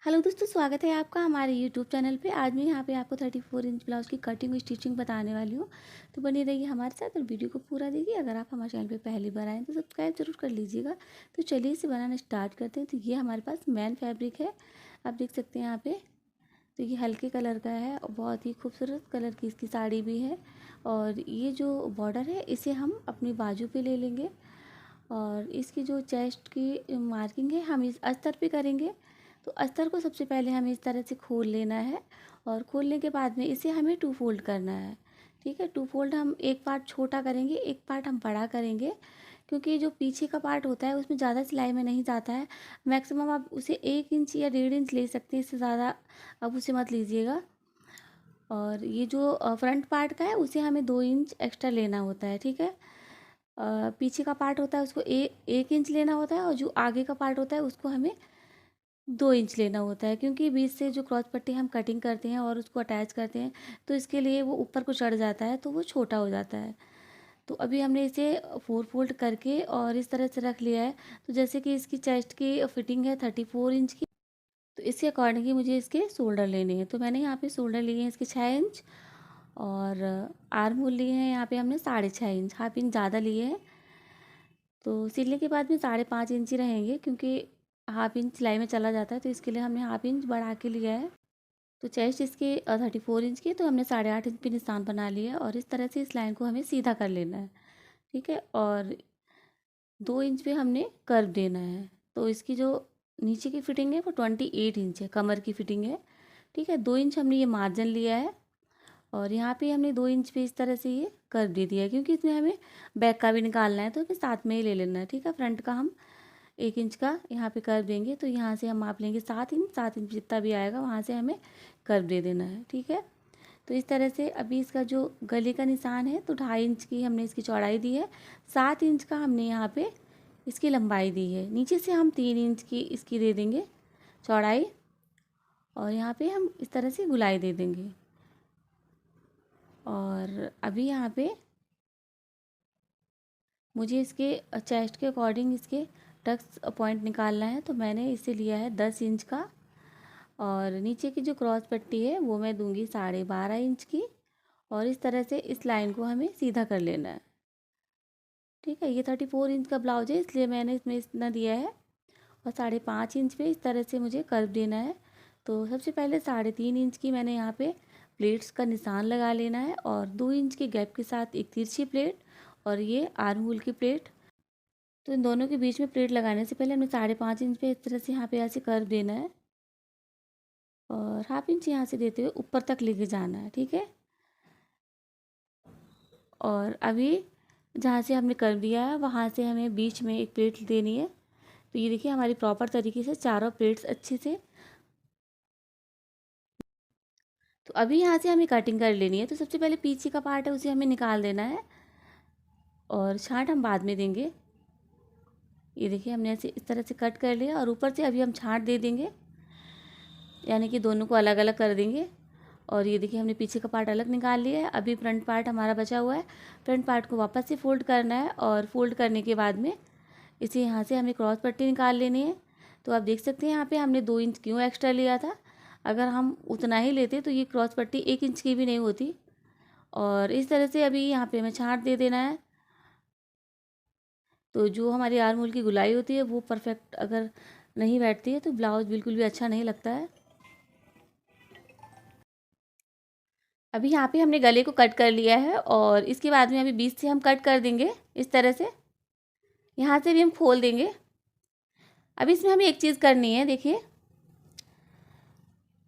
Hello दोस्तों, स्वागत है आपका हमारे यूट्यूब चैनल पे। आज मैं यहाँ पे आपको 34 इंच ब्लाउज़ की कटिंग और स्टिचिंग बताने वाली हूँ। तो बनी रहिए हमारे साथ और वीडियो को पूरा देखिए। अगर आप हमारे चैनल पे पहली बार आएँ तो सब्सक्राइब जरूर कर लीजिएगा। तो चलिए इसे बनाना स्टार्ट करते हैं। तो ये हमारे पास मैन फैब्रिक है, आप देख सकते हैं यहाँ पे। तो ये हल्के कलर का है और बहुत ही खूबसूरत कलर की इसकी साड़ी भी है। और ये जो बॉर्डर है इसे हम अपनी बाजू पे ले लेंगे। और इसकी जो चेस्ट की मार्किंग है हम इस अस्तर पे करेंगे। तो अस्तर को सबसे पहले हमें इस तरह से खोल लेना है और खोलने के बाद में इसे हमें टू फोल्ड करना है। ठीक है, टू फोल्ड हम एक पार्ट छोटा करेंगे, एक पार्ट हम बड़ा करेंगे, क्योंकि जो पीछे का पार्ट होता है उसमें ज़्यादा सिलाई में नहीं जाता है। मैक्सिमम आप उसे 1 इंच या 1.5 इंच ले सकते हैं, इससे ज़्यादा अब उसे मत लीजिएगा। और ये जो फ्रंट पार्ट का है उसे हमें 2 इंच एक्स्ट्रा लेना होता है। ठीक है, पीछे का पार्ट होता है उसको 1 इंच लेना होता है और जो आगे का पार्ट होता है उसको हमें 2 इंच लेना होता है, क्योंकि बीच से जो क्रॉस पट्टी हम कटिंग करते हैं और उसको अटैच करते हैं तो इसके लिए वो ऊपर को चढ़ जाता है तो वो छोटा हो जाता है। तो अभी हमने इसे 4 फोल्ड करके और इस तरह से रख लिया है। तो जैसे कि इसकी चेस्ट की फिटिंग है 34 इंच की, तो इसके अकॉर्डिंग ही मुझे इसके शोल्डर लेने हैं। तो मैंने यहाँ पे शोल्डर लिए हैं इसके 6 इंच और आर्म होल लिए हैं यहाँ पे हमने 6.5 इंच, हाफ इंच ज़्यादा लिए हैं। तो सिलने के बाद में 5.5 इंच ही रहेंगे, क्योंकि हाफ इंच सिलाई में चला जाता है, तो इसके लिए हमने हाफ इंच बढ़ा के लिया है। तो चेस्ट इसके 34 इंच की, तो हमने 8.5 इंच पे निशान बना लिया है और इस तरह से इस लाइन को हमें सीधा कर लेना है। ठीक है, और 2 इंच पे हमने कर्व देना है। तो इसकी जो नीचे की फिटिंग है वो 28 इंच है, कमर की फिटिंग है। ठीक है, 2 इंच हमने ये मार्जिन लिया है और यहाँ पे हमने 2 इंच पे इस तरह से ये कर्व दे दिया है, क्योंकि इसमें हमें बैक का भी निकालना है तो हमें साथ में ही ले लेना है। ठीक है, फ्रंट का हम 1 इंच का यहाँ पे कर्व देंगे, तो यहाँ से हम माप लेंगे 7 इंच, 7 इंच जितना भी आएगा वहाँ से हमें कर्व दे देना है। ठीक है, तो इस तरह से अभी इसका जो गले का निशान है तो 2.5 इंच की हमने इसकी चौड़ाई दी है, 7 इंच का हमने यहाँ पे इसकी लंबाई दी है। नीचे से हम 3 इंच की इसकी दे देंगे चौड़ाई और यहाँ पे हम इस तरह से गुलाई दे देंगे। और अभी यहाँ पे मुझे इसके चेस्ट के अकॉर्डिंग इसके टक्स पॉइंट निकालना है, तो मैंने इसे लिया है 10 इंच का। और नीचे की जो क्रॉस पट्टी है वो मैं दूंगी 12.5 इंच की और इस तरह से इस लाइन को हमें सीधा कर लेना है। ठीक है, ये 34 इंच का ब्लाउज है इसलिए मैंने इसमें इतना दिया है और 5.5 इंच पे इस तरह से मुझे कर्व देना है। तो सबसे पहले 3.5 इंच की मैंने यहाँ पे प्लेट्स का निशान लगा लेना है और 2 इंच के गैप के साथ एक तिरछी प्लेट और ये आर्म होल की प्लेट। तो इन दोनों के बीच में प्लेट लगाने से पहले हमें 5.5 इंच पे इस तरह से यहाँ पे ऐसे कर्व देना है और हाफ इंच यहाँ से देते हुए ऊपर तक लेके जाना है। ठीक है, और अभी जहाँ से हमने कर्व दिया है वहाँ से हमें बीच में एक प्लेट देनी है। तो ये देखिए हमारी प्रॉपर तरीके से चारों प्लेट्स अच्छे से। तो अभी यहाँ से हमें कटिंग कर लेनी है। तो सबसे पहले पीछे का पार्ट है उसे हमें निकाल देना है और छांट हम बाद में देंगे। ये देखिए हमने ऐसे इस तरह से कट कर लिया और ऊपर से अभी हम छांट दे देंगे, यानी कि दोनों को अलग अलग कर देंगे। और ये देखिए हमने पीछे का पार्ट अलग निकाल लिया है। अभी फ्रंट पार्ट हमारा बचा हुआ है, फ्रंट पार्ट को वापस से फोल्ड करना है और फोल्ड करने के बाद में इसे यहाँ से हमें क्रॉस पट्टी निकाल लेनी है। तो आप देख सकते हैं यहाँ पे हमने 2 इंच क्यों एक्स्ट्रा लिया था। अगर हम उतना ही लेते तो ये क्रॉस पट्टी 1 इंच की भी नहीं होती। और इस तरह से अभी यहाँ पे हमें छांट दे देना है। तो जो हमारी आर्म होल की गुलाई होती है वो परफेक्ट अगर नहीं बैठती है तो ब्लाउज बिल्कुल भी अच्छा नहीं लगता है। अभी यहाँ पे हमने गले को कट कर लिया है और इसके बाद में अभी बीच से हम कट कर देंगे इस तरह से। यहाँ से भी हम खोल देंगे। अभी इसमें हमें एक चीज़ करनी है, देखिए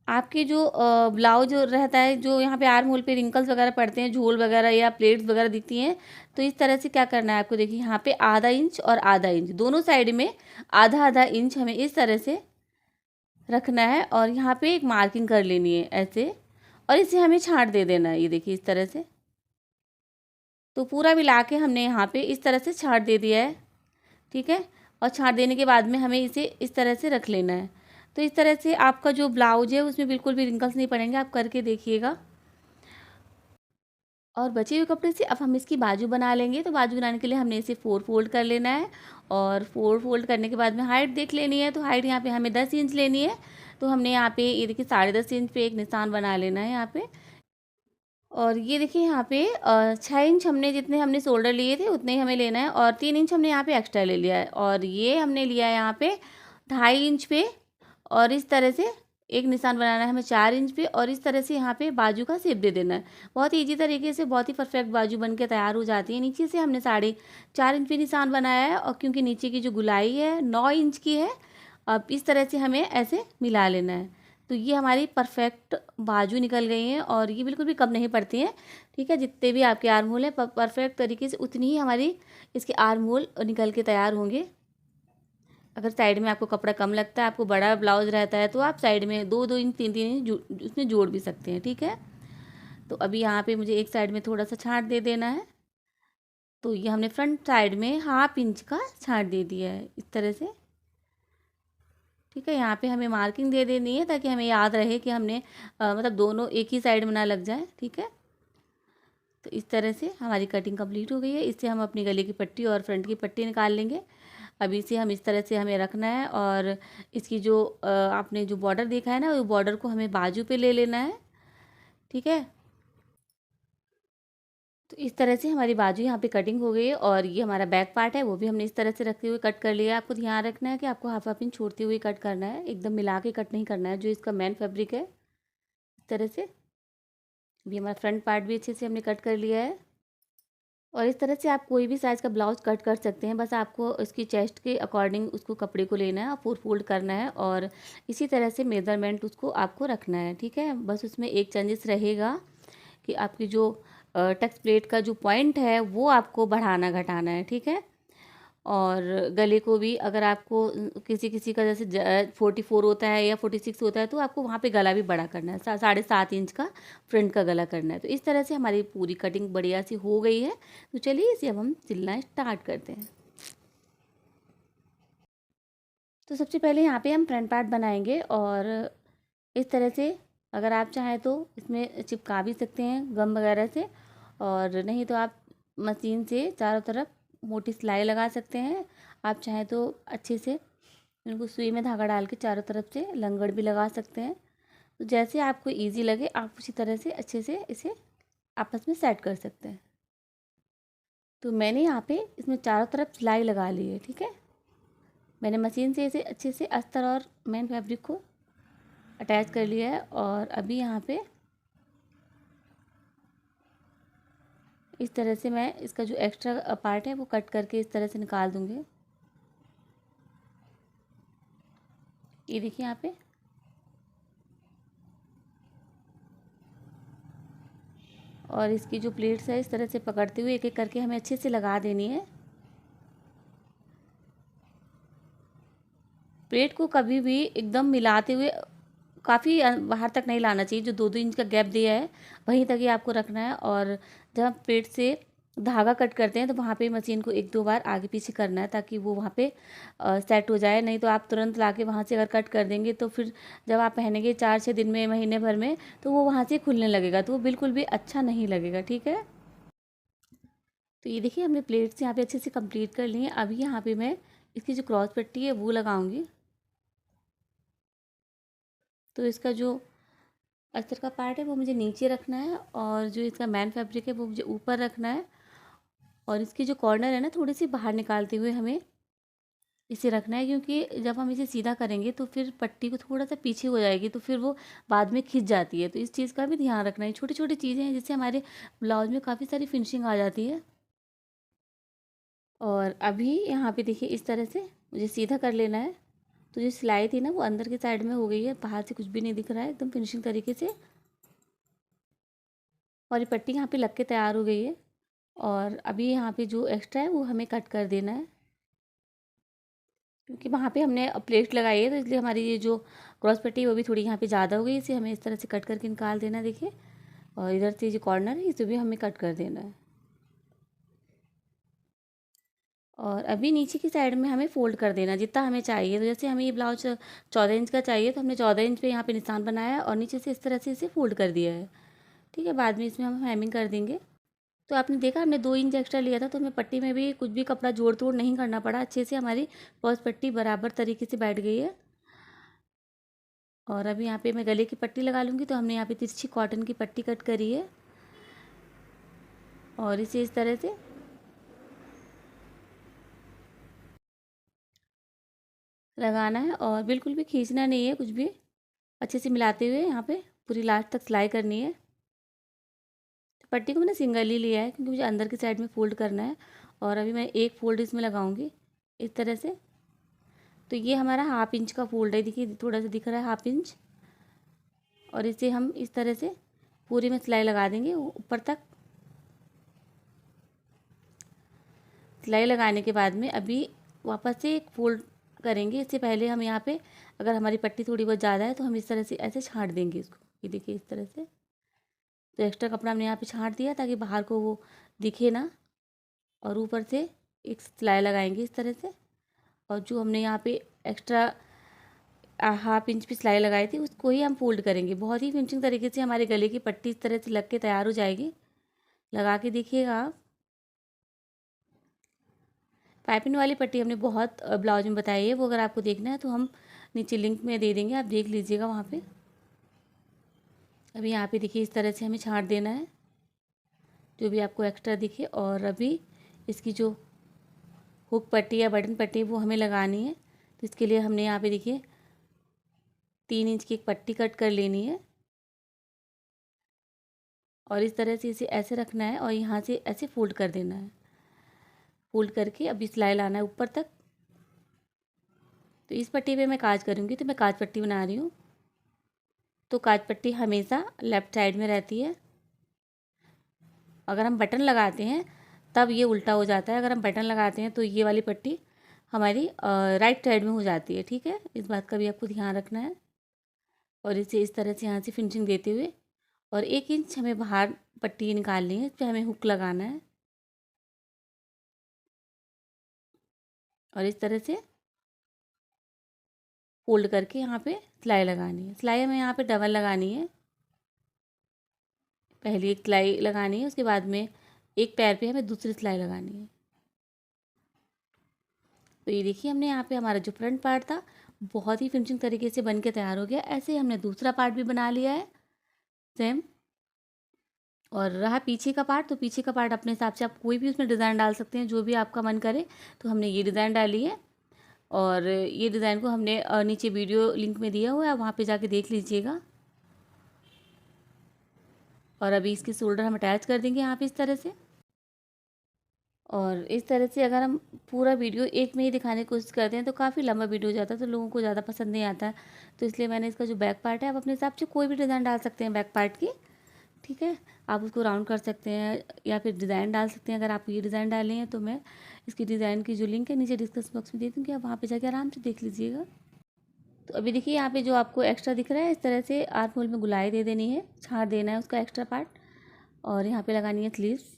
आपके जो ब्लाउज रहता है, जो यहाँ पे आर्म होल पे रिंकल्स वगैरह पड़ते हैं, झोल वगैरह या प्लेट्स वगैरह दिखती हैं, तो इस तरह से क्या करना है आपको, देखिए यहाँ पे आधा इंच और आधा इंच दोनों साइड में आधा आधा इंच हमें इस तरह से रखना है और यहाँ पे एक मार्किंग कर लेनी है ऐसे और इसे हमें छांट दे देना है। ये देखिए इस तरह से। तो पूरा मिला के हमने यहाँ पे इस तरह से छांट दे दिया है। ठीक है, और छांट देने के बाद में हमें इसे इस तरह से रख लेना है। तो इस तरह से आपका जो ब्लाउज है उसमें बिल्कुल भी रिंकल्स नहीं पड़ेंगे, आप करके देखिएगा। और बचे हुए कपड़े से अब हम इसकी बाजू बना लेंगे। तो बाजू बनाने के लिए हमने इसे 4 फोल्ड कर लेना है और 4 फोल्ड करने के बाद में हाइट देख लेनी है। तो हाइट यहाँ पे हमें 10 इंच लेनी है। तो हमने यहाँ पे ये देखिए 10.5 इंच पे एक निशान बना लेना है यहाँ पे। और ये देखिए यहाँ पे 6 इंच हमने जितने हमने शोल्डर लिए थे उतने ही हमें लेना है, और 3 इंच हमने यहाँ पे एक्स्ट्रा ले लिया है, और ये हमने लिया है यहाँ पे 2.5 इंच पे। और इस तरह से एक निशान बनाना है हमें 4 इंच पे, और इस तरह से यहाँ पे बाजू का शेप दे देना है। बहुत ईजी तरीके से बहुत ही परफेक्ट बाजू बन के तैयार हो जाती है। नीचे से हमने 4.5 इंच पे निशान बनाया है, और क्योंकि नीचे की जो गुलाई है 9 इंच की है, अब इस तरह से हमें ऐसे मिला लेना है। तो ये हमारी परफेक्ट बाजू निकल गई हैं, और ये बिल्कुल भी कम नहीं पड़ती हैं। ठीक है, जितने भी आपके आर्म होल हैं परफेक्ट तरीके से उतनी ही हमारी इसके आर्म होल निकल के तैयार होंगे। अगर साइड में आपको कपड़ा कम लगता है, आपको बड़ा ब्लाउज रहता है, तो आप साइड में 2-2 इंच 3-3 इंच उसमें जोड़ भी सकते हैं। ठीक है, तो अभी यहाँ पे मुझे एक साइड में थोड़ा सा छांट दे देना है। तो ये हमने फ्रंट साइड में 1/2 इंच का छांट दे दिया है इस तरह से। ठीक है, यहाँ पे हमें मार्किंग दे देनी है ताकि हमें याद रहे कि हमने मतलब दोनों एक ही साइड में ना लग जाए। ठीक है, तो इस तरह से हमारी कटिंग कंप्लीट हो गई है। इससे हम अपनी गले की पट्टी और फ्रंट की पट्टी निकाल लेंगे। अभी इसे हम इस तरह से हमें रखना है, और इसकी जो आपने जो बॉर्डर देखा है ना, वो बॉर्डर को हमें बाजू पे ले लेना है। ठीक है, तो इस तरह से हमारी बाजू यहाँ पे कटिंग हो गई है, और ये हमारा बैक पार्ट है वो भी हमने इस तरह से रखते हुए कट कर लिया है। आपको ध्यान रखना है कि आपको हाफ इंच छोड़ते हुए कट करना है, एकदम मिला के कट नहीं करना है। जो इसका मेन फैब्रिक है इस तरह से। अभी हमारा फ्रंट पार्ट भी अच्छे से हमने कट कर लिया है, और इस तरह से आप कोई भी साइज़ का ब्लाउज कट कर सकते हैं। बस आपको इसकी चेस्ट के अकॉर्डिंग उसको कपड़े को लेना है और फोल्ड करना है, और इसी तरह से मेज़रमेंट उसको आपको रखना है। ठीक है, बस उसमें एक चेंजेस रहेगा कि आपकी जो टक्स प्लेट का जो पॉइंट है वो आपको बढ़ाना घटाना है। ठीक है, और गले को भी अगर आपको किसी किसी का जैसे 44 होता है या 46 होता है, तो आपको वहाँ पे गला भी बड़ा करना है। 7.5 इंच का फ्रंट का गला करना है। तो इस तरह से हमारी पूरी कटिंग बढ़िया सी हो गई है। तो चलिए इसे अब हम सिलना स्टार्ट करते हैं। तो सबसे पहले यहाँ पे हम फ्रंट पार्ट बनाएंगे, और इस तरह से अगर आप चाहें तो इसमें चिपका भी सकते हैं गम वगैरह से, और नहीं तो आप मशीन से चारों तरफ मोटी सिलाई लगा सकते हैं। आप चाहें तो अच्छे से इनको सुई में धागा डाल के चारों तरफ से लंगड़ भी लगा सकते हैं। तो जैसे आपको इजी लगे आप उसी तरह से अच्छे से इसे आपस में सेट कर सकते हैं। तो मैंने यहाँ पे इसमें चारों तरफ सिलाई लगा ली है। ठीक है, मैंने मशीन से इसे अच्छे से अस्तर और मेन फैब्रिक को अटैच कर लिया है, और अभी यहाँ पे इस तरह से मैं इसका जो एक्स्ट्रा पार्ट है वो कट करके इस तरह से निकाल दूँगी। ये देखिए यहाँ पे, और इसकी जो प्लेट्स है इस तरह से पकड़ते हुए एक एक करके हमें अच्छे से लगा देनी है। प्लेट को कभी भी एकदम मिलाते हुए काफ़ी बाहर तक नहीं लाना चाहिए। जो 2-2 इंच का गैप दिया है वहीं तक ही आपको रखना है, और जब हम प्लेट से धागा कट करते हैं तो वहाँ पे मशीन को 1-2 बार आगे पीछे करना है ताकि वो वहाँ पे सेट हो जाए। नहीं तो आप तुरंत लाके वहाँ से अगर कट कर देंगे तो फिर जब आप पहनेंगे 4-6 दिन में, महीने भर में, तो वो वहाँ से खुलने लगेगा, तो वो बिल्कुल भी अच्छा नहीं लगेगा। ठीक है, तो ये देखिए हमने प्लेट्स यहाँ पे अच्छे से कंप्लीट कर ली हैं। अभी यहाँ पे मैं इसकी जो क्रॉस पट्टी है वो लगाऊंगी। तो इसका जो अस्तर का पार्ट है वो मुझे नीचे रखना है, और जो इसका मेन फैब्रिक है वो मुझे ऊपर रखना है, और इसकी जो कॉर्नर है ना थोड़ी सी बाहर निकालते हुए हमें इसे रखना है, क्योंकि जब हम इसे सीधा करेंगे तो फिर पट्टी को थोड़ा सा पीछे हो जाएगी, तो फिर वो बाद में खिंच जाती है। तो इस चीज़ का भी ध्यान रखना है। छोटी छोटी चीज़ें हैं जिससे हमारे ब्लाउज में काफ़ी सारी फिनिशिंग आ जाती है। और अभी यहाँ पे देखिए इस तरह से मुझे सीधा कर लेना है। तो जो सिलाई थी ना वो अंदर की साइड में हो गई है, बाहर से कुछ भी नहीं दिख रहा है, एकदम फिनिशिंग तरीके से। और ये पट्टी यहाँ पे लग के तैयार हो गई है, और अभी यहाँ पे जो एक्स्ट्रा है वो हमें कट कर देना है, क्योंकि वहाँ पे हमने प्लेट लगाई है तो इसलिए हमारी ये जो क्रॉस पट्टी है वो भी थोड़ी यहाँ पे ज़्यादा हो गई। इसे हमें इस तरह से कट करके निकाल देना है। देखिए, और इधर से जो कॉर्नर है इसे भी हमें कट कर देना है। और अभी नीचे की साइड में हमें फ़ोल्ड कर देना जितना हमें चाहिए। तो जैसे हमें ये ब्लाउज 14 इंच का चाहिए, तो हमने 14 इंच पे यहाँ पे निशान बनाया है, और नीचे से इस तरह से इसे फ़ोल्ड कर दिया है। ठीक है, बाद में इसमें हम हेमिंग कर देंगे। तो आपने देखा हमने 2 इंच एक्स्ट्रा लिया था, तो हमें पट्टी में भी कुछ भी कपड़ा जोड़ तोड़ नहीं करना पड़ा। अच्छे से हमारी क्रॉस पट्टी बराबर तरीके से बैठ गई है। और अभी यहाँ पे मैं गले की पट्टी लगा लूँगी। तो हमने यहाँ पे तिरछी कॉटन की पट्टी कट करी है और इसे इस तरह से लगाना है और बिल्कुल भी खींचना नहीं है कुछ भी। अच्छे से मिलाते हुए यहाँ पे पूरी लास्ट तक सिलाई करनी है। तो पट्टी को मैंने सिंगल ही लिया है क्योंकि मुझे अंदर की साइड में फ़ोल्ड करना है। और अभी मैं एक फ़ोल्ड इसमें लगाऊंगी इस तरह से। तो ये हमारा 1/2 इंच का फ़ोल्ड है, देखिए थोड़ा सा दिख रहा है 1/2 इंच। और इसे हम इस तरह से पूरी में सिलाई लगा देंगे ऊपर तक। सिलाई लगाने के बाद में अभी वापस से एक फ़ोल्ड करेंगे। इससे पहले हम यहाँ पे अगर हमारी पट्टी थोड़ी बहुत ज़्यादा है तो हम इस तरह से ऐसे छाँट देंगे इसको। ये देखिए इस तरह से। तो एक्स्ट्रा कपड़ा हमने यहाँ पे छाँट दिया ताकि बाहर को वो दिखे ना। और ऊपर से एक सिलाई लगाएंगे इस तरह से। और जो हमने यहाँ पे एक्स्ट्रा 1/2 इंच की सिलाई लगाई थी उसको ही हम फोल्ड करेंगे। बहुत ही फिनिशिंग तरीके से हमारे गले की पट्टी इस तरह से लग के तैयार हो जाएगी। लगा के देखिएगा आप। पाइपिंग वाली पट्टी हमने बहुत ब्लाउज में बताई है, वो अगर आपको देखना है तो हम नीचे लिंक में दे देंगे, आप देख लीजिएगा वहाँ पे। अभी यहाँ पे देखिए इस तरह से हमें छाँट देना है जो भी आपको एक्स्ट्रा दिखे। और अभी इसकी जो हुक पट्टी या बटन पट्टी वो हमें लगानी है। तो इसके लिए हमने यहाँ पे देखिए 3 इंच की एक पट्टी कट कर लेनी है और इस तरह से इसे ऐसे रखना है और यहाँ से ऐसे फोल्ड कर देना है। फोल्ड करके अभी सिलाई लाना है ऊपर तक। तो इस पट्टी पे मैं काज करूँगी, तो मैं काज पट्टी बना रही हूँ। तो काज पट्टी हमेशा लेफ़्ट साइड में रहती है। अगर हम बटन लगाते हैं तब ये उल्टा हो जाता है। अगर हम बटन लगाते हैं तो ये वाली पट्टी हमारी राइट साइड में हो जाती है। ठीक है, इस बात का भी आपको ध्यान रखना है। और इसे इस तरह से यहाँ से फिनिशिंग देते हुए और 1 इंच हमें बाहर पट्टी निकालनी है, इस पर हमें हुक लगाना है और इस तरह से फोल्ड करके यहाँ पे सिलाई लगानी है। सिलाई हमें यहाँ पे डबल लगानी है। पहली एक सिलाई लगानी है, उसके बाद में एक पैर पे हमें दूसरी सिलाई लगानी है। तो ये देखिए हमने यहाँ पे हमारा जो फ्रंट पार्ट था बहुत ही फिनिशिंग तरीके से बन के तैयार हो गया। ऐसे ही हमने दूसरा पार्ट भी बना लिया है सेम। और रहा पीछे का पार्ट, तो पीछे का पार्ट अपने हिसाब से आप कोई भी उसमें डिज़ाइन डाल सकते हैं जो भी आपका मन करे। तो हमने ये डिज़ाइन डाली है और ये डिज़ाइन को हमने नीचे वीडियो लिंक में दिया हुआ है, वहाँ पे जाके देख लीजिएगा। और अभी इसकी शोल्डर हम अटैच कर देंगे यहाँ पे इस तरह से। और इस तरह से अगर हम पूरा वीडियो एक में ही दिखाने की कोशिश करते हैं तो काफ़ी लंबा वीडियो हो जाता है, तो लोगों को ज़्यादा पसंद नहीं आता है। तो इसलिए मैंने इसका जो बैक पार्ट है आप अपने हिसाब से कोई भी डिज़ाइन डाल सकते हैं बैक पार्ट की। ठीक है, आप उसको राउंड कर सकते हैं या फिर डिज़ाइन डाल सकते हैं। अगर आप ये डिज़ाइन डाले हैं तो मैं इसकी डिज़ाइन की जो लिंक है नीचे डिस्क्रिप्शन बॉक्स में दे दूँगी, आप वहाँ पे जाके आराम से देख लीजिएगा। तो अभी देखिए यहाँ पे जो आपको एक्स्ट्रा दिख रहा है इस तरह से आर्म होल में गुलाई दे देनी है, छाड़ देना है उसका एक्स्ट्रा पार्ट। और यहाँ पे लगानी है स्लीव्स।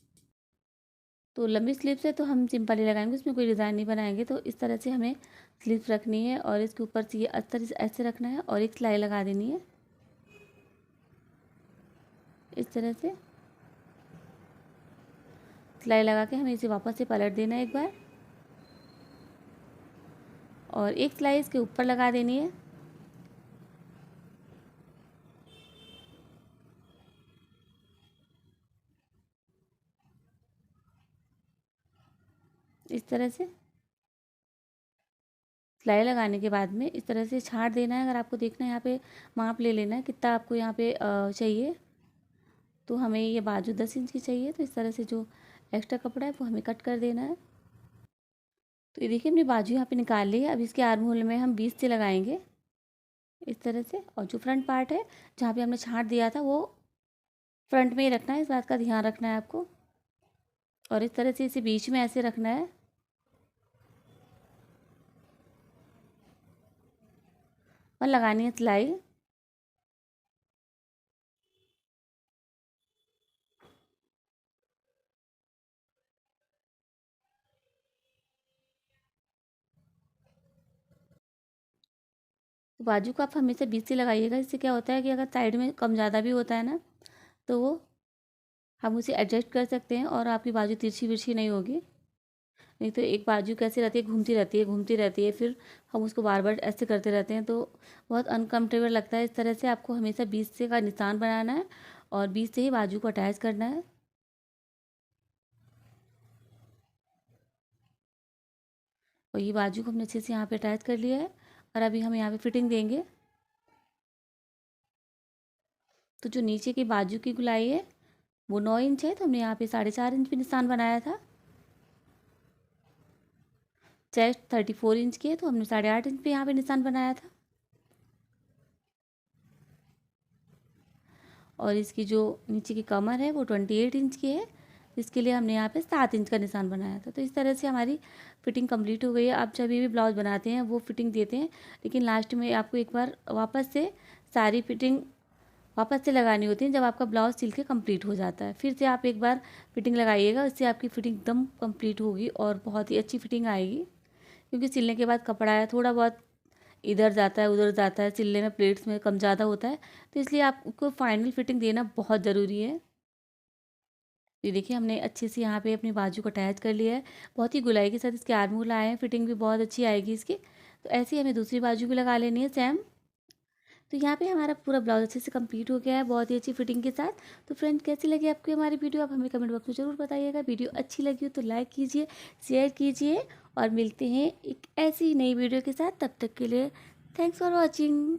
तो लंबी स्लीव्स है तो हम सिंपल ही लगाएंगे, उसमें कोई डिज़ाइन नहीं बनाएंगे। तो इस तरह से हमें स्लीव्स रखनी है और इसके ऊपर से ये अस्तर ऐसे रखना है और एक सिलाई लगा देनी है इस तरह से। सिलाई लगा के हमें इसे वापस से पलट देना है एक बार और एक सिलाई इसके ऊपर लगा देनी है। इस तरह से सिलाई लगाने के बाद में इस तरह से छाँट देना है। अगर आपको देखना है यहाँ पे माप ले लेना है कितना आपको यहाँ पे चाहिए। तो हमें ये बाजू 10 इंच की चाहिए, तो इस तरह से जो एक्स्ट्रा कपड़ा है वो हमें कट कर देना है। तो ये देखिए हमने बाजू यहाँ पे निकाल ली है। अब इसके आर्म होल में हम 20 से लगाएंगे इस तरह से। और जो फ्रंट पार्ट है जहाँ पे हमने छाँट दिया था वो फ्रंट में ही रखना है, इस बात का ध्यान रखना है आपको। और इस तरह से इसे बीच में ऐसे रखना है और लगानी है सिलाई। तो बाजू को आप हमेशा बीच से लगाइएगा। इससे क्या होता है कि अगर साइड में कम ज़्यादा भी होता है ना तो वो हम उसे एडजस्ट कर सकते हैं और आपकी बाजू तिरछी विरछी नहीं होगी। नहीं तो एक बाजू कैसे रहती है, घूमती रहती है, घूमती रहती है, फिर हम उसको बार बार ऐसे करते रहते हैं तो बहुत अनकम्फर्टेबल लगता है। इस तरह से आपको हमेशा बीच से का निशान बनाना है और बीच से ही बाजू को अटैच करना है। और ये बाजू को हमने अच्छे से यहाँ पे अटैच कर लिया है और अभी हम यहाँ पे फिटिंग देंगे। तो जो नीचे की बाजू की गुलाई है वो 9 इंच है, तो हमने यहाँ पे 4.5 इंच पे निशान बनाया था। चेस्ट 34 इंच की है, तो हमने 8.5 इंच पे यहाँ पे निशान बनाया था। और इसकी जो नीचे की कमर है वो 28 इंच की है, इसके लिए हमने यहाँ पे 7 इंच का निशान बनाया था। तो इस तरह से हमारी फिटिंग कंप्लीट हो गई है। आप जब भी ब्लाउज बनाते हैं वो फिटिंग देते हैं, लेकिन लास्ट में आपको एक बार वापस से सारी फिटिंग वापस से लगानी होती है जब आपका ब्लाउज सिल के कंप्लीट हो जाता है। फिर से आप एक बार फिटिंग लगाइएगा, इससे आपकी फिटिंग एकदम कंप्लीट होगी और बहुत ही अच्छी फिटिंग आएगी। क्योंकि सिलने के बाद कपड़ा है थोड़ा बहुत इधर जाता है उधर जाता है, सिलने में प्लेट्स में कम ज़्यादा होता है, तो इसलिए आपको फाइनल फिटिंग देना बहुत ज़रूरी है। ये देखिए हमने अच्छे से यहाँ पे अपनी बाजू को अटैच कर लिया है। बहुत ही गुलाई के साथ इसके आर्म होल आए हैं, फिटिंग भी बहुत अच्छी आएगी इसकी। तो ऐसे ही हमें दूसरी बाजू भी लगा लेनी है सेम। तो यहाँ पे हमारा पूरा ब्लाउज अच्छे से कंप्लीट हो गया है बहुत ही अच्छी फिटिंग के साथ। तो फ्रेंड कैसी लगी आपको हमारी वीडियो, आप हमें कमेंट बॉक्स में ज़रूर बताइएगा। वीडियो अच्छी लगी हो तो लाइक कीजिए, शेयर कीजिए और मिलते हैं एक ऐसी नई वीडियो के साथ। तब तक के लिए थैंक्स फॉर वॉचिंग।